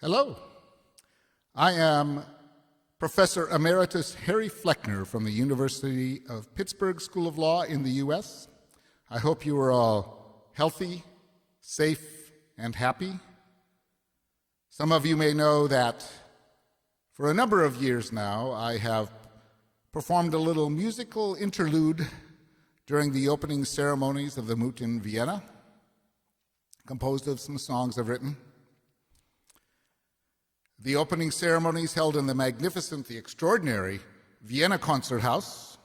Hello. I am Professor Emeritus Harry Flechtner from the University of Pittsburgh School of Law in the U.S. I hope you are all healthy, safe, and happy. Some of you may know that for a number of years now, I have performed a little musical interlude during the opening ceremonies of the Moot in Vienna, composed of some songs I've written. The opening ceremonies held in the magnificent, the extraordinary Vienna Concert House,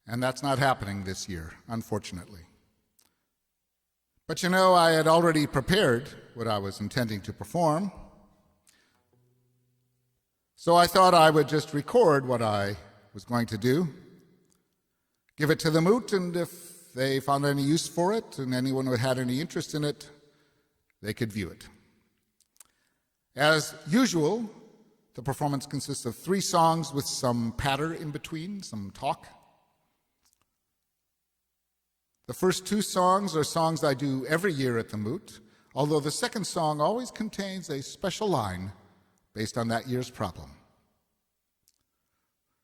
and that's not happening this year, unfortunately. But you know, I had already prepared what I was intending to perform, so I thought I would just record what I was going to do, give it to the Moot, and if they found any use for it and anyone who had any interest in it, they could view it. As usual, the performance consists of 3 songs with some patter in between, some talk. The first 2 songs are songs I do every year at the Moot, although the second song always contains a special line based on that year's problem.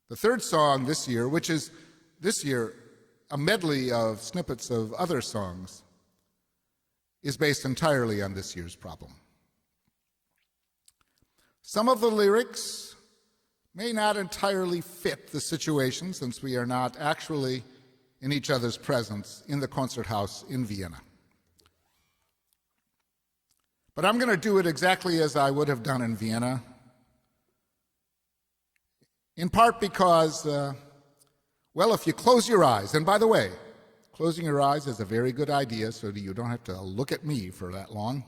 The third song this year, which is this year a medley of snippets of other songs, is based entirely on this year's problem. Some of the lyrics may not entirely fit the situation since we are not actually in each other's presence in the concert house in Vienna. But I'm going to do it exactly as I would have done in Vienna, in part because, well, if you close your eyes, and by the way, closing your eyes is a very good idea so that you don't have to look at me for that long.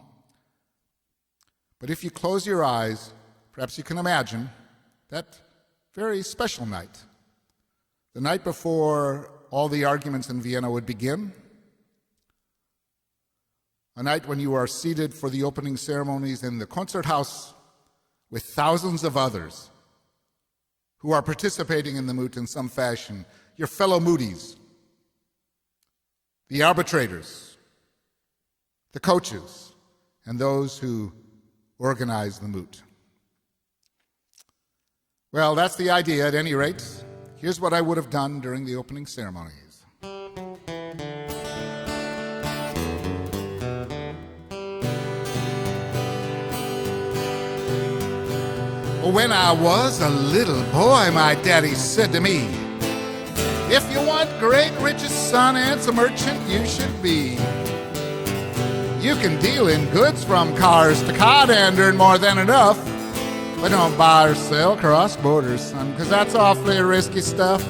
But if you close your eyes, perhaps you can imagine that very special night, the night before all the arguments in Vienna would begin, a night when you are seated for the opening ceremonies in the concert house with thousands of others who are participating in the Moot in some fashion, your fellow Moodies, the arbitrators, the coaches, and those who organize the Moot. Well, that's the idea at any rate. Here's what I would have done during the opening ceremonies. When I was a little boy, my daddy said to me, "If you want great riches, son, and some merchant you should be. You can deal in goods from cars to cod and earn more than enough. But don't buy or sell cross borders, son, because that's awfully risky stuff."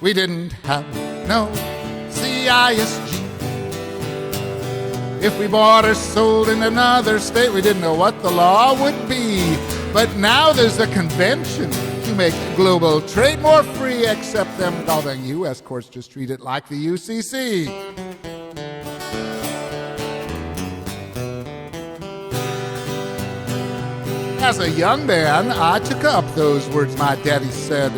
We didn't have no CISG. If we bought or sold in another state, we didn't know what the law would be. But now there's a convention to make global trade more free, except them golden U.S. courts just treat it like the UCC. As a young man, I took up those words my daddy said.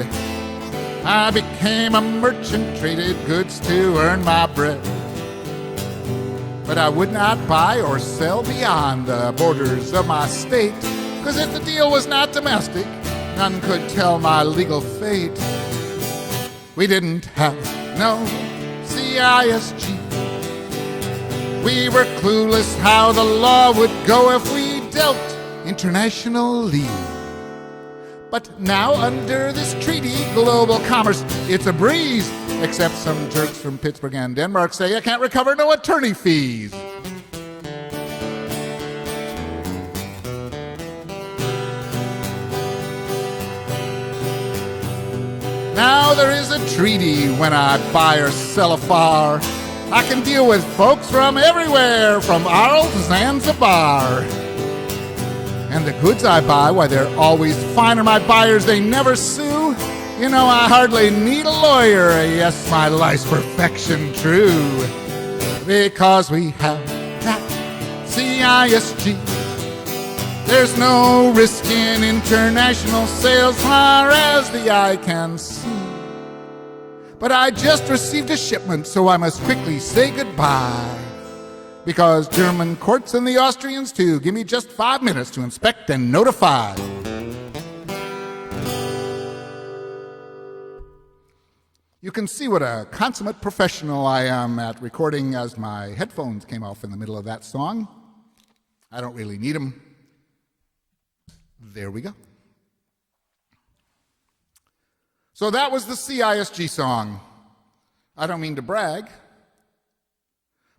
I became a merchant, traded goods to earn my bread. But I would not buy or sell beyond the borders of my state, because if the deal was not domestic, none could tell my legal fate. We didn't have no CISG. We were clueless how the law would go if we dealt internationally. But now under this treaty, global commerce, it's a breeze, except some jerks from Pittsburgh and Denmark say you can't recover no attorney fees. Now there is a treaty when I buy or sell afar. I can deal with folks from everywhere, from Arles to Zanzibar. And the goods I buy, why, they're always fine, or my buyers, they never sue. You know, I hardly need a lawyer, yes, my life's perfection true. Because we have that CISG. There's no risk in international sales, far as the eye can see. But I just received a shipment, so I must quickly say goodbye. because German courts and the Austrians too give me just 5 minutes to inspect and notify. You can see what a consummate professional I am at recording as my headphones came off in the middle of that song. I don't really need them. There we go. So that was the CISG song. I don't mean to brag,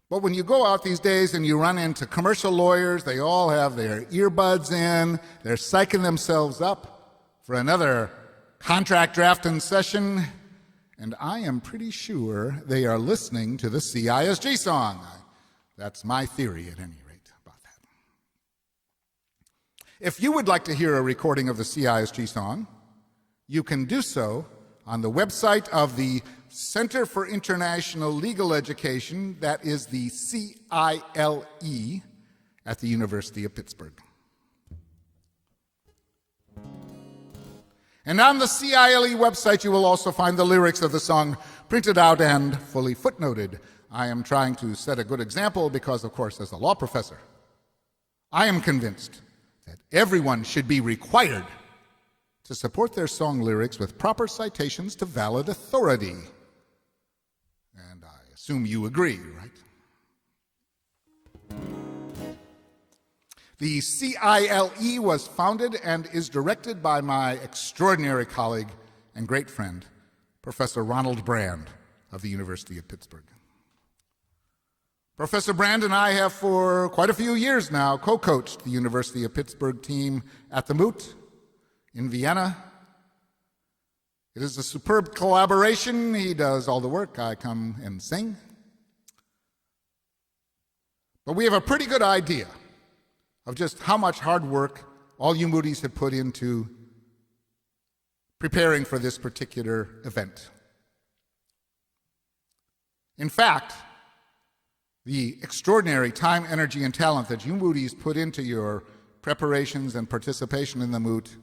but when you go out these days and you run into commercial lawyers, they all have their earbuds in, they're psyching themselves up for another contract drafting session, and I am pretty sure they are listening to the CISG song. That's my theory at any rate about that. If you would like to hear a recording of the CISG song, you can do so on the website of the Center for International Legal Education, that is the CILE, at the University of Pittsburgh. And on the CILE website, you will also find the lyrics of the song printed out and fully footnoted. I am trying to set a good example because, of course, as a law professor, I am convinced that everyone should be required to support their song lyrics with proper citations to valid authority. And I assume you agree, right? The CILE was founded and is directed by my extraordinary colleague and great friend, Professor Ronald Brand of the University of Pittsburgh. Professor Brand and I have for quite a few years now co-coached the University of Pittsburgh team at the Moot in Vienna. It is a superb collaboration. He does all the work, I come and sing. But we have a pretty good idea of just how much hard work all you Moodies have put into preparing for this particular event. In fact, the extraordinary time, energy, and talent that you Moodies put into your preparations and participation in the Moot,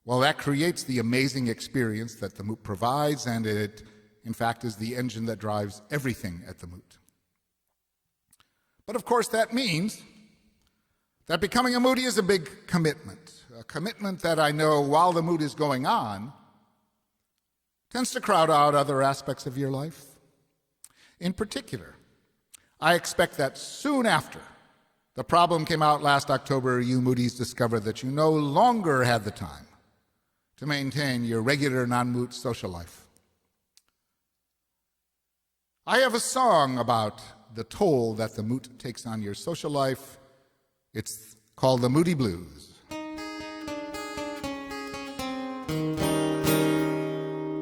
well, that creates the amazing experience that the Moot provides, and it, in fact, is the engine that drives everything at the Moot. But of course, that means that becoming a Moody is a big commitment, a commitment that I know while the Moot is going on tends to crowd out other aspects of your life. In particular, I expect that soon after the problem came out last October, you Moodies discovered that you no longer had the time to maintain your regular non-Moot social life. I have a song about the toll that the Moot takes on your social life. It's called the Moody Blues.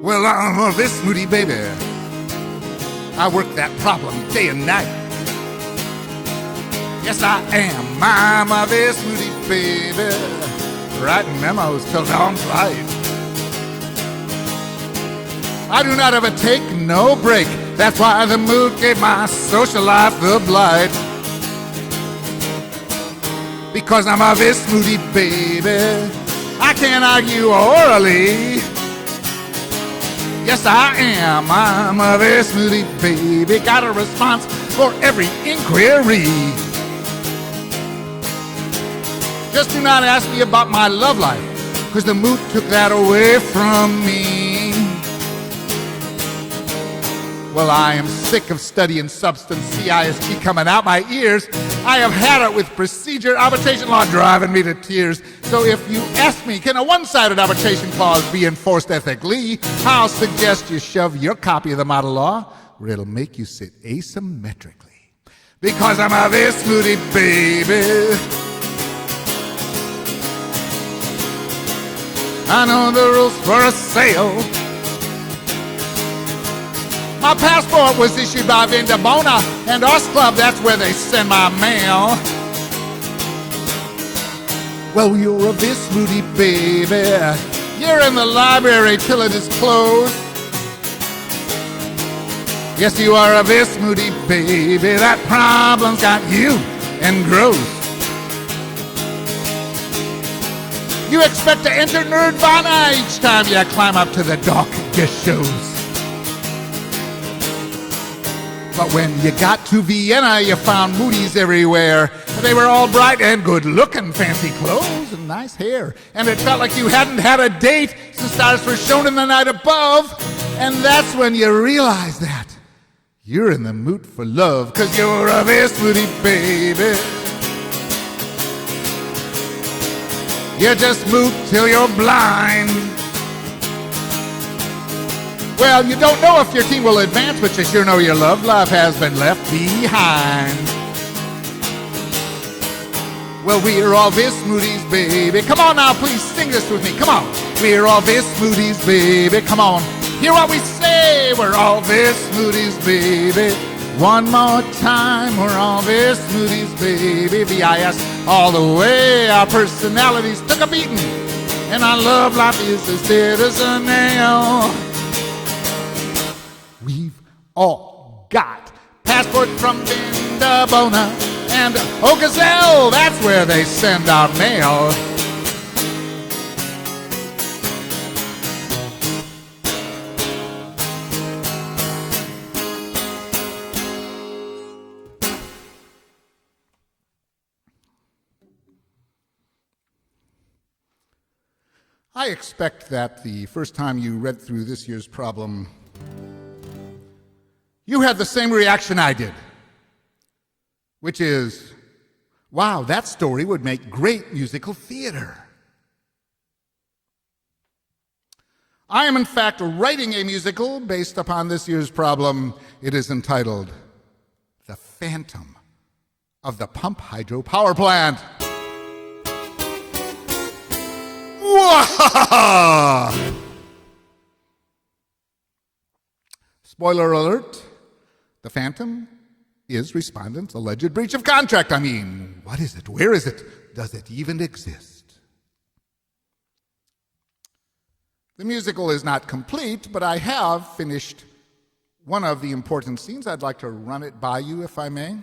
Well, I'm this Moody baby. I work that problem day and night. Yes, I am. I'm a this Moody baby. Writing memos till dawn's light. I do not ever take no break. That's why the Moot gave my social life the blight. Because I'm a this Moody baby, I can't argue orally. Yes, I am. I'm a this Moody baby. Got a response for every inquiry. Just do not ask me about my love life, because the Moot took that away from me. Well, I am sick of studying substance CISG coming out my ears. I have had it with procedure, arbitration law driving me to tears. So if you ask me, can a one-sided arbitration clause be enforced ethically, I'll suggest you shove your copy of the model law where it'll make you sit asymmetrically. Because I'm a this Moody baby. I know the rules for a sale. My passport was issued by Vindabona, and Os Club, that's where they send my mail. Well, you're a this Moody baby. You're in the library till it is closed. Yes, you are a this Moody baby. That problem's got you engrossed. You expect to enter nerdvana each time you climb up to the dock shows. But when you got to Vienna, you found Moody's everywhere. They were all bright and good-looking, fancy clothes and nice hair. And it felt like you hadn't had a date since stars were shown in the night above. And that's when you realize that you're in the mood for love, 'cause you're a Vis Moody, baby. You just moot till you're blind. Well, you don't know if your team will advance, but you sure know your love life has been left behind. Well, we're all Vis Moody's, baby. Come on now, please sing this with me. Come on. We're all Vis Moody's, baby. Come on. Hear what we say. We're all Vis Moody's, baby. One more time. We're all Vis Moody's, baby. VIS all the way. Our personalities took a beating, and our love life is as dead as a nail. We've all got passports from Vindabona and Gazelle. That's where they send our mail. I expect that the first time you read through this year's problem, you had the same reaction I did, which is, wow, that story would make great musical theater. I am, in fact, writing a musical based upon this year's problem. It is entitled The Phantom of the Pump Hydro Power Plant. Spoiler alert. The Phantom is respondent's alleged breach of contract. I mean, what is it? Where is it? Does it even exist? The musical is not complete, but I have finished one of the important scenes. I'd like to run it by you, if I may.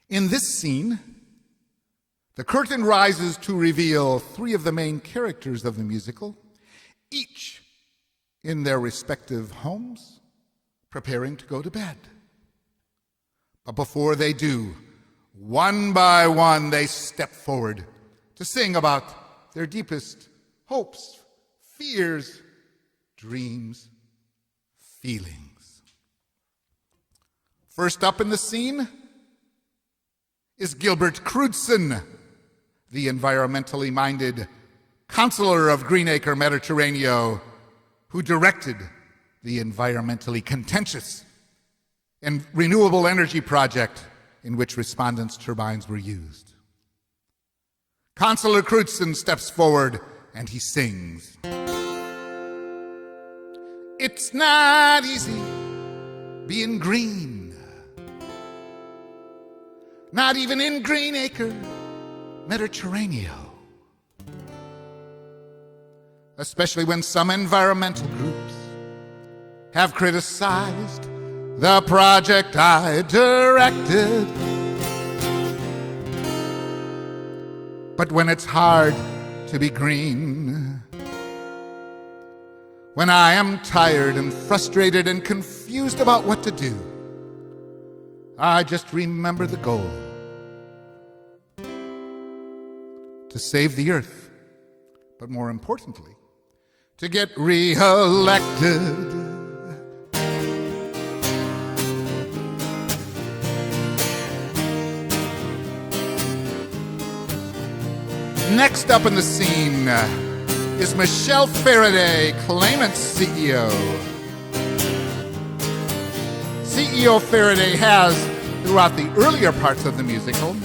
In this scene, the curtain rises to reveal three of the main characters of the musical, each in their respective homes, preparing to go to bed. But before they do, one by one, they step forward to sing about their deepest hopes, fears, dreams, feelings. First up in the scene is Gilbert Crutzen, the environmentally minded consular of Greenacre, Mediterraneo, who directed the environmentally contentious and renewable energy project in which respondents' turbines were used. Consular Crutzen steps forward and he sings. It's not easy being green, not even in Greenacre, Mediterraneo. Especially when some environmental groups have criticized the project I directed. But when it's hard to be green, when I am tired and frustrated and confused about what to do, I just remember the goal: to save the earth, but more importantly, to get re-elected. Next up in the scene is Michelle Faraday, Claimant's CEO. CEO Faraday has, throughout the earlier parts of the musical,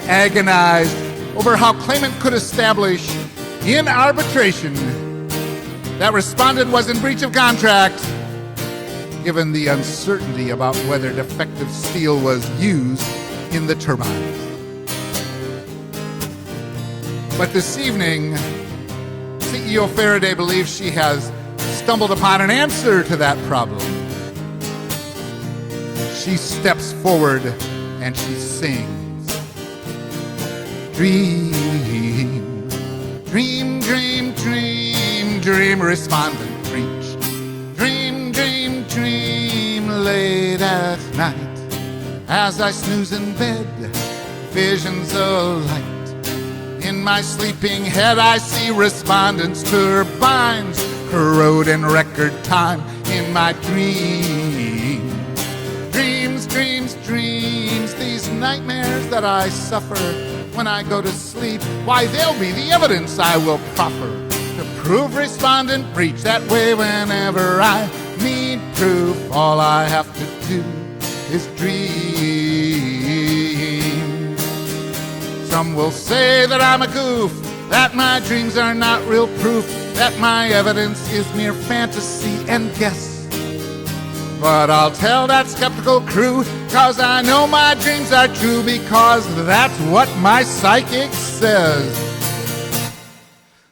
agonized over how Claimant could establish in arbitration that respondent was in breach of contract, given the uncertainty about whether defective steel was used in the turbines. But this evening, CEO Faraday believes she has stumbled upon an answer to that problem. She steps forward and she sings. Dream, dream, dream, dream, dream, respondent preached. Dream, dream, dream, late at night, as I snooze in bed, visions of light. In my sleeping head I see respondents' turbines corrode in record time in my dreams. Dreams, these nightmares that I suffer when I go to sleep, why, they'll be the evidence I will proffer to prove respondent breach. That way, whenever I need proof, all I have to do is dream. Some will say that I'm a goof, that my dreams are not real proof, that my evidence is mere fantasy and guess. But I'll tell that skeptical crew, 'cause I know my dreams are true, because that's what my psychic says.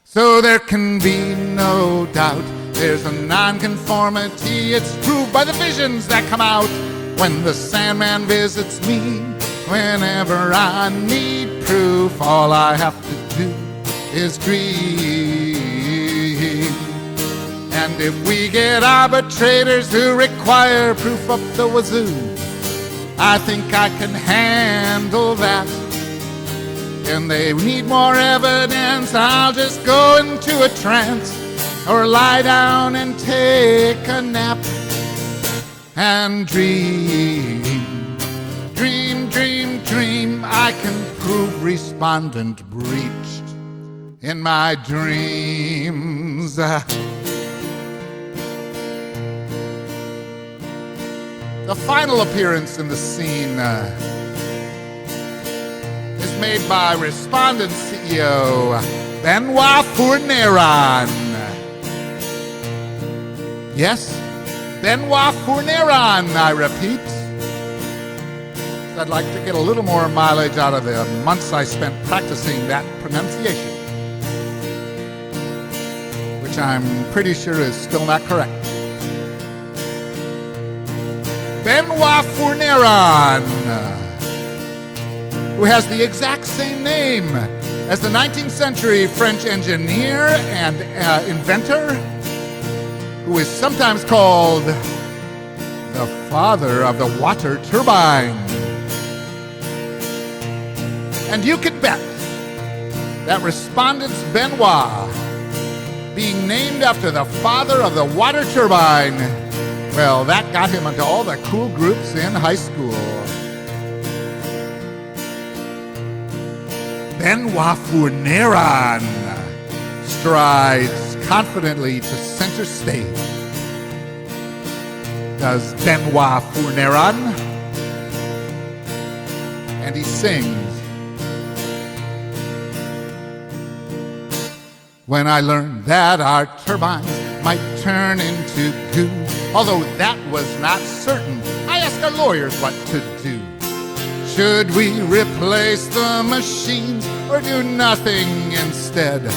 So there can be no doubt, there's a nonconformity. It's proved by the visions that come out when the Sandman visits me. Whenever I need proof, all I have to do is dream. And if we get arbitrators who require proof up the wazoo, I think I can handle that. And they need more evidence, I'll just go into a trance or lie down and take a nap and dream. Dream, I can prove respondent breached in my dreams. The final appearance in the scene is made by respondent CEO Benoit Fourneron. Yes, Benoit Fourneron, I repeat. I'd like to get a little more mileage out of the months I spent practicing that pronunciation, which I'm pretty sure is still not correct. Benoit Fourneron, who has the exact same name as the 19th century French engineer and inventor, who is sometimes called the father of the water turbine. And you can bet that respondent's Benoit, being named after the father of the water turbine, well, that got him into all the cool groups in high school. Benoit Fourneron strides confidently to center stage. Does Benoit Fourneron? And he sings, when I learned that our turbines might turn into goo, although that was not certain, I asked our lawyers what to do. Should we replace the machines or do nothing instead?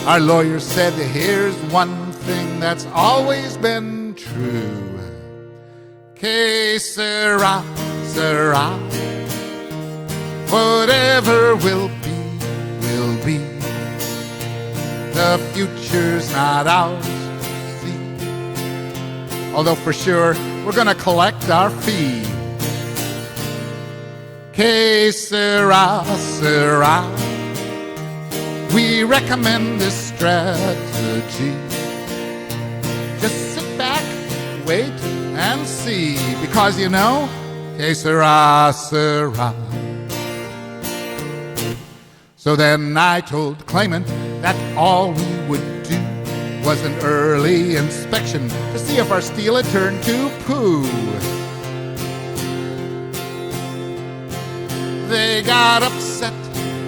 Our lawyers said, here's one thing that's always been true. Que sera, sera. Whatever will be, will be. The future's not ours to see. Although for sure, we're gonna collect our fee. Que sera, sera. We recommend this strategy. Just sit back, wait, and see. Because you know, que sera, sera. So then I told claimant that all we would do was an early inspection to see if our steel had turned to poo. They got upset,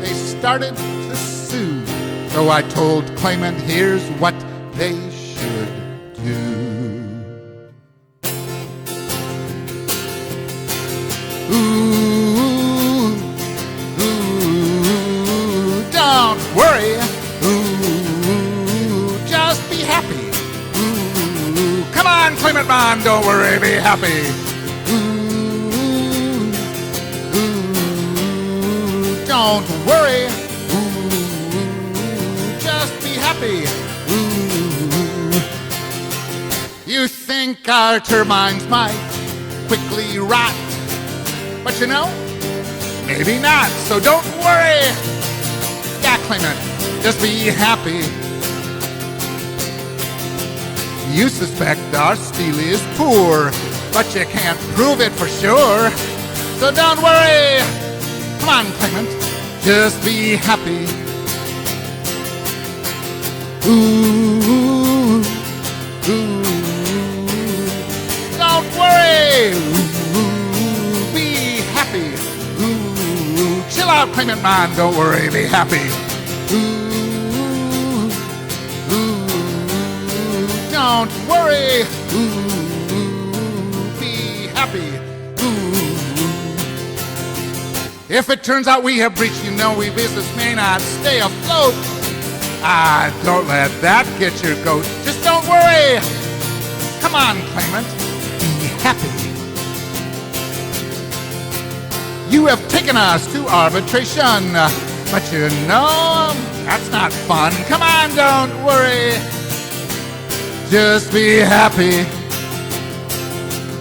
they started to sue. So I told claimant, here's what they should do. Ooh, don't worry. Ooh, just be happy. Ooh, come on, claimant man, don't worry, be happy. Don't worry, ooh, just be happy. Ooh. You think our turbines might quickly rot. But you know, maybe not, so don't worry. Yeah, claimant, just be happy. You suspect our steel is poor, but you can't prove it for sure. So don't worry. Come on, claimant, just be happy. Ooh, ooh, don't worry. Ooh, be happy. Ooh, chill out, claimant man, don't worry, be happy. Ooh, ooh, don't worry. Ooh, be happy. If it turns out we have breached, you know we business may not stay afloat. Don't let that get your goat. Just don't worry. Come on, claimant, be happy. You have taken us to arbitration, but you know that's not fun. Come on, don't worry. Just be happy.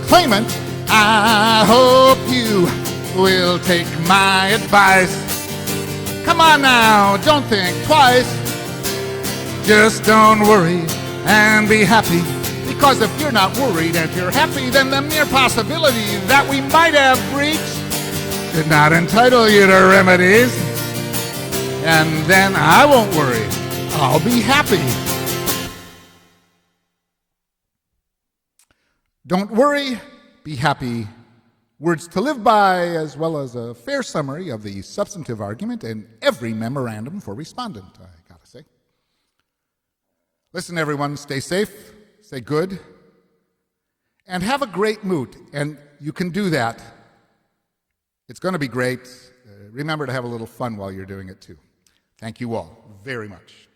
Claimant, I hope you will take my advice. Come on now, don't think twice. Just don't worry and be happy. Because if you're not worried and if you're happy, then the mere possibility that we might have breached should not entitle you to remedies. And then I won't worry. I'll be happy. Don't worry, be happy. Words to live by, as well as a fair summary of the substantive argument and every memorandum for respondent, I gotta say. Listen, everyone, stay safe, stay good, and have a great moot. And you can do that. It's going to be great. Remember to have a little fun while you're doing it, too. Thank you all very much.